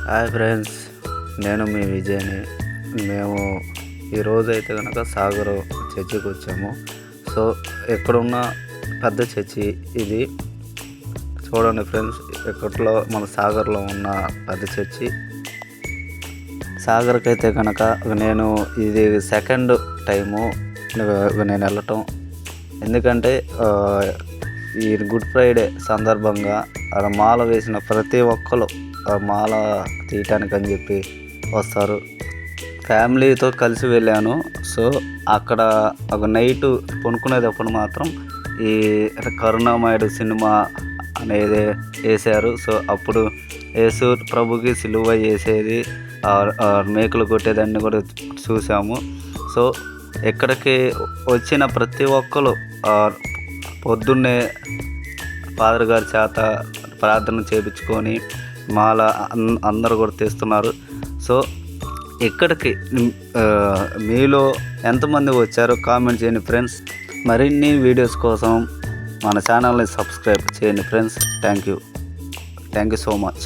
Hi friends, నేను మీ విజయ్ని. మేము ఈరోజు అయితే కనుక సాగర్ చర్చికి వచ్చాము. సో ఎక్కడున్న పెద్ద చర్చి ఇది. చూడండి ఫ్రెండ్స్, ఎక్కట్లో మన సాగర్లో ఉన్న పెద్ద చర్చి. సాగర్కి అయితే కనుక నేను ఇది సెకండ్ టైము నేను వెళ్ళటం. ఎందుకంటే ఈ గుడ్ ఫ్రైడే సందర్భంగా అక్కడ మాల వేసిన ప్రతి ఒక్కరు మాల తీయటానికి అని చెప్పి వస్తారు. ఫ్యామిలీతో కలిసి వెళ్ళాను. సో అక్కడ ఒక నైటు పనుకునేటప్పుడు మాత్రం ఈ కరుణామయుడు సినిమా అనేది వేశారు. సో అప్పుడు యేసు ప్రభుకి సిలువ వేసేది, మేకులు కొట్టేదాన్ని కూడా చూసాము. సో ఇక్కడికి వచ్చిన ప్రతి ఒక్కరు పొద్దున్నే ఫాదర్ గారి చేత ప్రార్థన చేయించుకొని మాల అందరూ కూడా తీస్తున్నారు. సో ఇక్కడికి మీలో ఎంతమంది వచ్చారో కామెంట్ చేయండి ఫ్రెండ్స్. మరిన్ని వీడియోస్ కోసం మన ఛానల్ని సబ్స్క్రైబ్ చేయండి friends. Thank you so much.